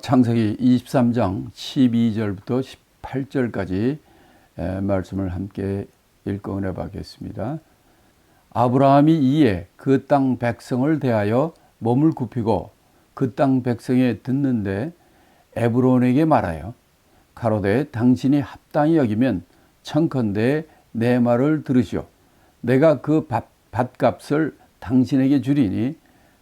창세기 23장 12절부터 18절까지 말씀을 함께 읽어내 보겠습니다. 아브라함이 이에 그 땅 백성을 대하여 몸을 굽히고 그 땅 백성에 듣는데 에브론에게 말하여 가로되 당신이 합당히 여기면 청컨대 내 말을 들으시오. 내가 그 밭값을 당신에게 주리니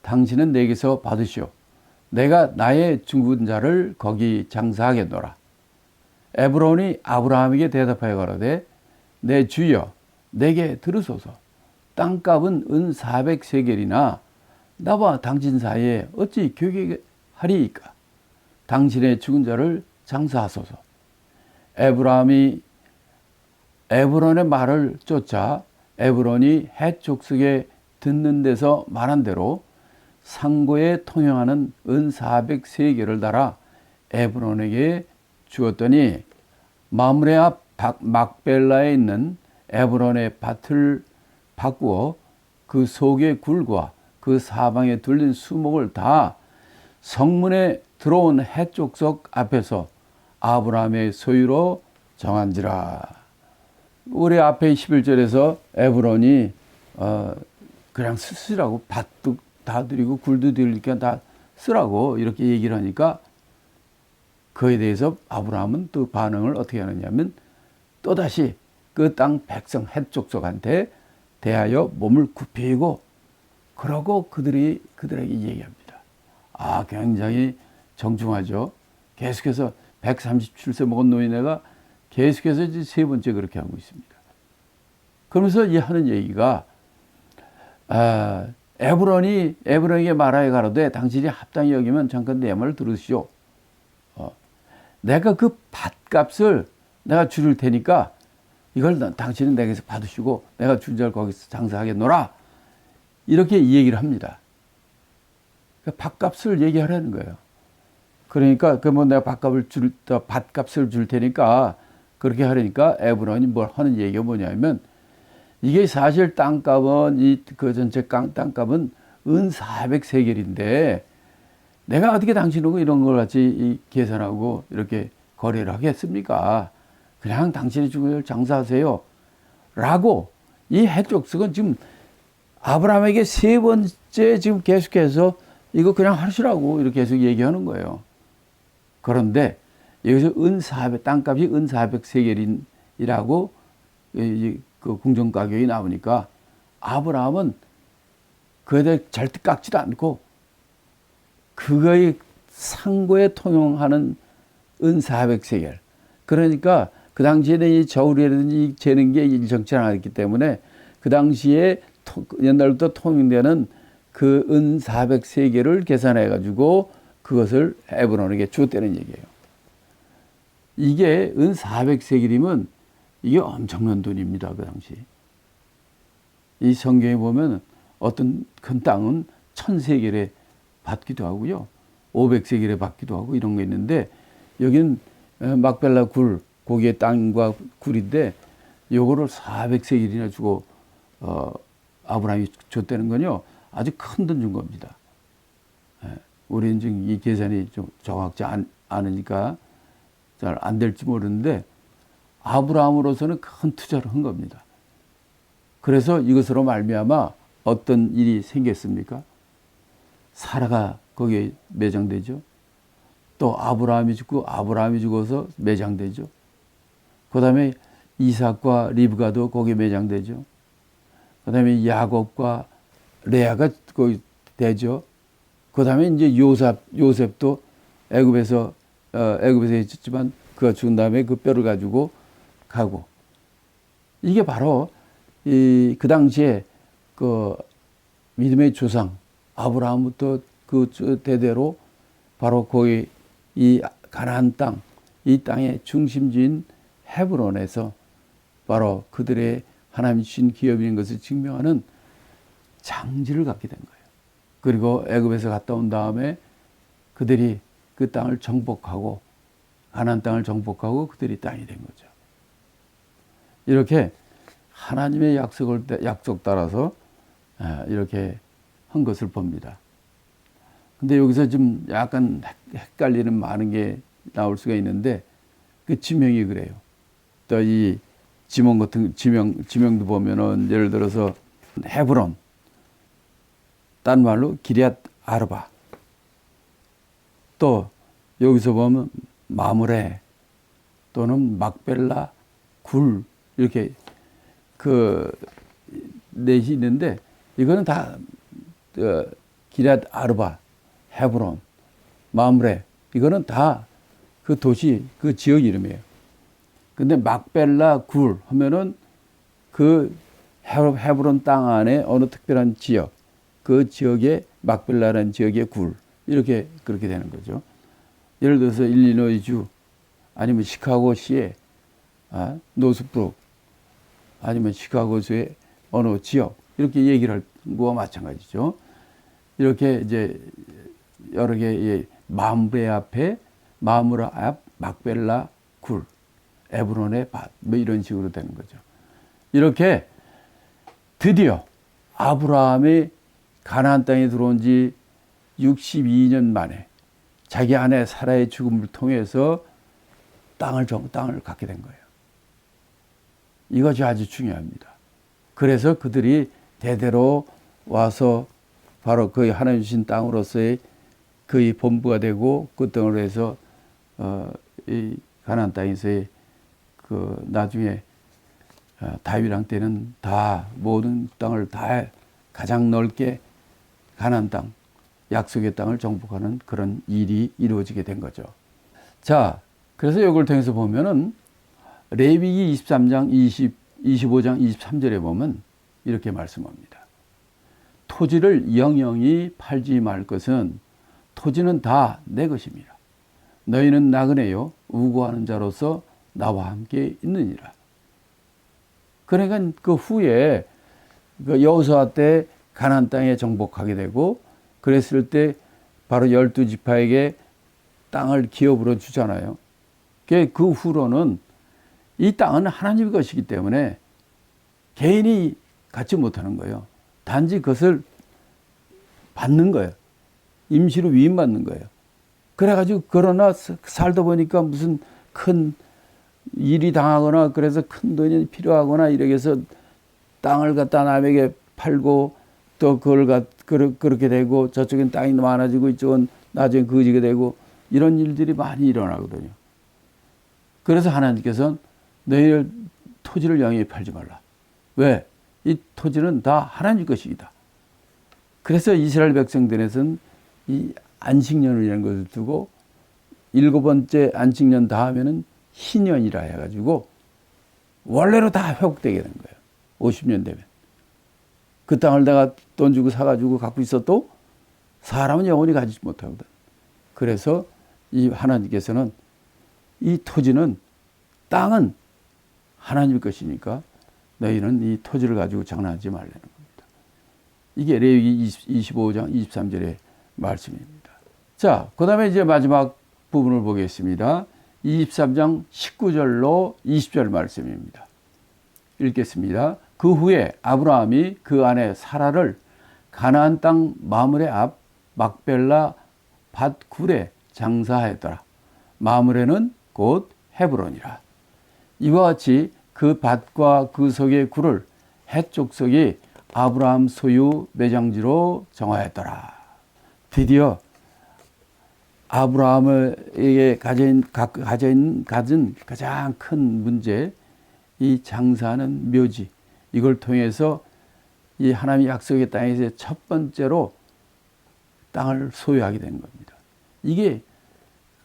당신은 내게서 받으시오. 내가 나의 죽은 자를 거기 장사하겠노라. 에브론이 아브라함에게 대답하여 가로되 내 주여 내게 들으소서. 땅값은 은 400세겔이나 나와 당신 사이에 어찌 교개하리이까. 당신의 죽은 자를 장사하소서. 에브라함이 에브론의 말을 쫓아 에브론이 헷 족속에 듣는 데서 말한 대로 상고에 통용하는 은 400세겔을 달아 에브론에게 주었더니 마므레 앞 막벨라에 있는 에브론의 밭을 바꾸어 그 속의 굴과 그 사방에 둘린 수목을 다 성문에 들어온 해족속 앞에서 아브라함의 소유로 정한지라. 우리 앞에 11절에서 에브론이 그냥 쓰라고 밭도 다 드리고 굴도 드리니까 다 쓰라고 이렇게 얘기를 하니까 그에 대해서 아브라함은 또 반응을 어떻게 하느냐면 또다시 그 땅 백성 헷족속한테 대하여 몸을 굽히고 그러고 그들에게 얘기합니다. 굉장히 정중하죠. 계속해서 137세 먹은 노인네가 계속해서 이제 세 번째 그렇게 하고 있습니다. 그러면서 이 하는 얘기가 에브론에게 말하여 가로되 당신이 합당히 여기면 잠깐 내 말을 들으시오. 내가 그 밭값을 내가 줄일 테니까 이걸 당신은 내게서 받으시고 내가 준 자를 거기서 장사하겠노라. 이렇게 이 얘기를 합니다. 밭값을 얘기하라는 거예요. 그러니까 내가 밭값을 줄 테니까 그렇게 하려니까 에브론이 뭘 하는 얘기가 뭐냐면 이게 사실 땅값은 그 전체 땅값은 은 400세겔인데 내가 어떻게 당신하고 이런 걸 같이 계산하고 이렇게 거래를 하겠습니까? 그냥 당신이 죽은 걸 장사하세요. 라고 이 해족속은 지금 아브라함에게 세 번째 지금 계속해서 이거 그냥 하시라고 이렇게 계속 얘기하는 거예요. 그런데 여기서 땅값이 은 400세겔이라고 그 궁정가격이 나오니까 아브라함은 그에 대해 절대 깎지도 않고 그거의 상고에 통용하는 은 400세겔. 그러니까 그 당시에는 이 저울이라든지 재는 게 일정치 않았기 때문에 그 당시에 옛날부터 통용되는 그 은 400세겔을 계산해 가지고 그것을 에브론에게 줬다는 얘기예요. 이게 은 400세겔이면 이게 엄청난 돈입니다. 그 당시. 이 성경에 보면 어떤 큰 땅은 1000세겔에 받기도 하고요. 500세겔에 받기도 하고 이런 거 있는데 여기는 막벨라 굴, 거기에 땅과 굴인데 요거를 400세겔이나 주고 아브라함이 줬다는 건요. 아주 큰 돈 준 겁니다. 우리는 지금 이 계산이 좀 정확지 않으니까 잘 안 될지 모르는데 아브라함으로서는 큰 투자를 한 겁니다. 그래서 이것으로 말미암아 어떤 일이 생겼습니까? 사라가 거기에 매장되죠. 또 아브라함이 죽어서 매장되죠. 그 다음에 이삭과 리브가도 거기에 매장되죠. 그 다음에 야곱과 레아가 거기 되죠. 그 다음에 이제 요셉도 애굽에서 있었지만 그가 죽은 다음에 그 뼈를 가지고 가고. 이게 바로 그 당시에 그 믿음의 조상 아브라함부터 그 대대로 바로 거기 이 가나안 땅, 이 땅의 중심지인 헤브론에서 바로 그들의 하나님 주신 기업인 것을 증명하는 장지를 갖게 된 거예요. 그리고 애굽에서 갔다 온 다음에 그들이 그 땅을 정복하고 가나안 땅을 정복하고 그들이 땅이 된 거죠. 이렇게 하나님의 약속 따라서 이렇게 한 것을 봅니다. 근데 여기서 좀 약간 헷갈리는 많은 게 나올 수가 있는데 그 지명이 그래요. 또 이 지명 같은 지명도 보면은 예를 들어서 헤브론, 딴 말로 기럇 아르바. 또 여기서 보면 마므레 또는 막벨라 굴 이렇게 그 넷이 있는데 이거는 다 기럇 아르바, 헤브론, 마므레 이거는 다 그 도시 그 지역 이름이에요. 근데 막벨라 굴 하면은 그 헤브론 땅 안에 어느 특별한 지역, 그 지역의 막벨라라는 지역의 굴 이렇게 그렇게 되는 거죠. 예를 들어서 일리노이주 아니면 시카고시의 노스브룩 아니면 시카고주의 어느 지역 이렇게 얘기를 할 거와 마찬가지죠. 이렇게 이제 여러 개의 마므레 앞에 마므라 앞 막벨라 굴 에브론의 밭 뭐 이런 식으로 되는 거죠. 이렇게 드디어 아브라함이 가나안 땅에 들어온 지 62년 만에 자기 아내 사라의 죽음을 통해서 땅을 갖게 된 거예요. 이것이 아주 중요합니다. 그래서 그들이 대대로 와서 바로 그 하나님 주신 땅으로서의 그의 본부가 되고 그 땅으로 해서 이 가나안 땅에서의 그 나중에 다윗 왕 때는 다 모든 땅을 다 가장 넓게 가나안 땅, 약속의 땅을 정복하는 그런 일이 이루어지게 된 거죠. 자, 그래서 이걸 통해서 보면은 레위기 23장 25장 23절에 보면 이렇게 말씀합니다. 토지를 영영이 팔지 말 것은 토지는 다 내 것입니다. 너희는 나그네요 우고하는 자로서 나와 함께 있느니라. 그러니까 그 후에 그 여호수아 때 가나안 땅에 정복하게 되고 그랬을 때 바로 12지파에게 땅을 기업으로 주잖아요. 그 후로는 이 땅은 하나님의 것이기 때문에 개인이 갖지 못하는 거예요. 단지 그것을 받는 거예요. 임시로 위임받는 거예요. 그래가지고 그러나 살다 보니까 무슨 큰 일이 당하거나 그래서 큰 돈이 필요하거나 이렇게 해서 땅을 갖다 남에게 팔고 또 그걸 그렇게 되고 저쪽엔 땅이 많아지고 이쪽은 나중에 거지게 되고 이런 일들이 많이 일어나거든요. 그래서 하나님께서는 너희를 토지를 영영히 팔지 말라. 왜? 이 토지는 다 하나님 것이다. 그래서 이스라엘 백성들에서는 이 안식년이라는 것을 두고 7번째 안식년 다음에는 희년이라 해가지고 원래로 다 회복되게 된 거예요. 50년 되면. 그 땅을 내가 돈 주고 사가지고 갖고 있어도 사람은 영원히 가지지 못하거든. 그래서 이 하나님께서는 이 토지는 땅은 하나님의 것이니까 너희는 이 토지를 가지고 장난하지 말라는 겁니다. 이게 레위기 25장 23절의 말씀입니다. 자, 그 다음에 이제 마지막 부분을 보겠습니다. 23장 19절로 20절 말씀입니다. 읽겠습니다. 그 후에 아브라함이 그 아내 사라를 가나안 땅 마므레 앞 막벨라 밭 굴에 장사하였더라. 마므레는 곧 헤브론이라. 이와 같이 그 밭과 그 속의 굴을 헷 족속이 아브라함 소유 매장지로 정하였더라. 드디어 아브라함에게 가진 가장 큰 문제, 이 장사하는 묘지, 이걸 통해서 이 하나님의 약속의 땅에서 첫 번째로 땅을 소유하게 된 겁니다. 이게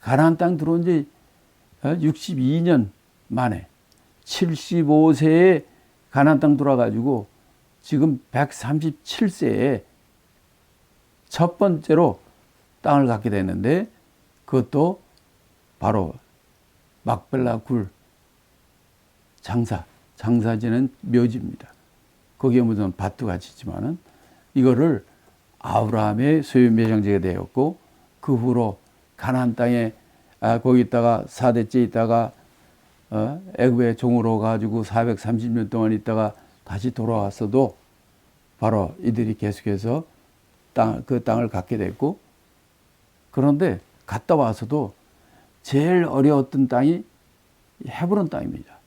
가나안 땅 들어온 지 62년 만에 75세에 가나안 땅 돌아가지고 지금 137세에 첫 번째로 땅을 갖게 됐는데 그것도 바로 막벨라 굴 장사지는 묘지입니다. 거기에 묻은 밭도 같이 있지만은 이거를 아브라함의 소유 매장지가 되었고 그 후로 가나안 땅에 거기 있다가 4대째 있다가 애굽의 종으로 가지고 430년 동안 있다가 다시 돌아왔어도 바로 이들이 계속해서 그 땅을 갖게 됐고 그런데 갔다 와서도 제일 어려웠던 땅이 헤브론 땅입니다.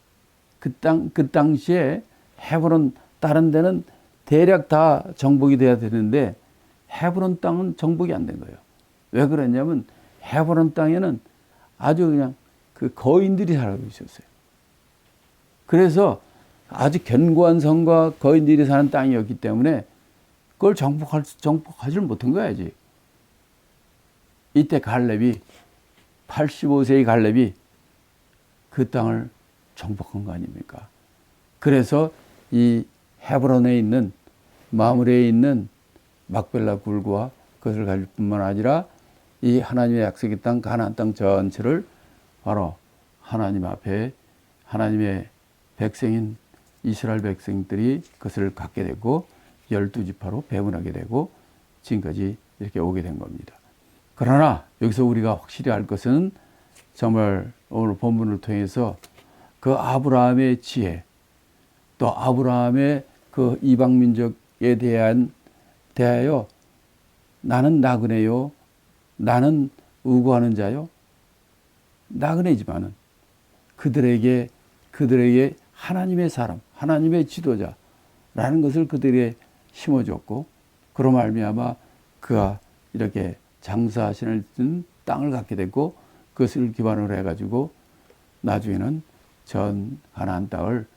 그 당시에 헤브론, 다른 데는 대략 다 정복이 돼야 되는데 헤브론 땅은 정복이 안 된 거예요. 왜 그랬냐면 헤브론 땅에는 아주 그냥 그 거인들이 살고 있었어요. 그래서 아주 견고한 성과 거인들이 사는 땅이었기 때문에 그걸 정복하지를 못한 거야지. 이때 갈렙이 85세의 갈렙이 그 땅을 정복한 거 아닙니까? 그래서 이 헤브론에 있는 마므레에 있는 막벨라 굴과 그것을 가질 뿐만 아니라 이 하나님의 약속의 땅 가나안 땅 전체를 바로 하나님 앞에 하나님의 백성인 이스라엘 백성들이 그것을 갖게 되고 12지파로 배분하게 되고 지금까지 이렇게 오게 된 겁니다. 그러나 여기서 우리가 확실히 알 것은 정말 오늘 본문을 통해서 그 아브라함의 지혜, 또 아브라함의 그 이방 민족에 대하여 나는 나그네요, 나는 우고하는 자요, 나그네지만은 그들에게 하나님의 사람, 하나님의 지도자라는 것을 그들에게 심어줬고, 그로 말미암아 그가 이렇게 장사하시는 땅을 갖게 됐고, 그것을 기반으로 해가지고 나중에는 전 가나안 땅을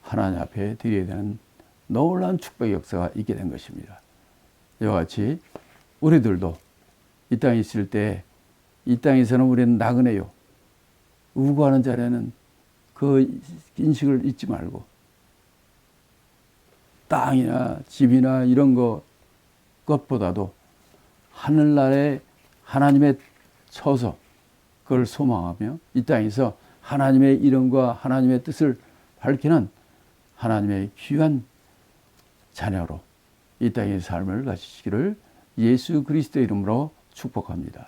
하나님 앞에 드려야 되는 놀라운 축복의 역사가 있게 된 것입니다. 이와 같이 우리들도 이 땅에 있을 때 이 땅에서는 우리는 나그네요, 우고하는 자리에는 그 인식을 잊지 말고 땅이나 집이나 이런 것보다도 하늘나라에 하나님의 처소, 그걸 소망하며 이 땅에서 하나님의 이름과 하나님의 뜻을 밝히는 하나님의 귀한 자녀로 이 땅의 삶을 가지시기를 예수 그리스도의 이름으로 축복합니다.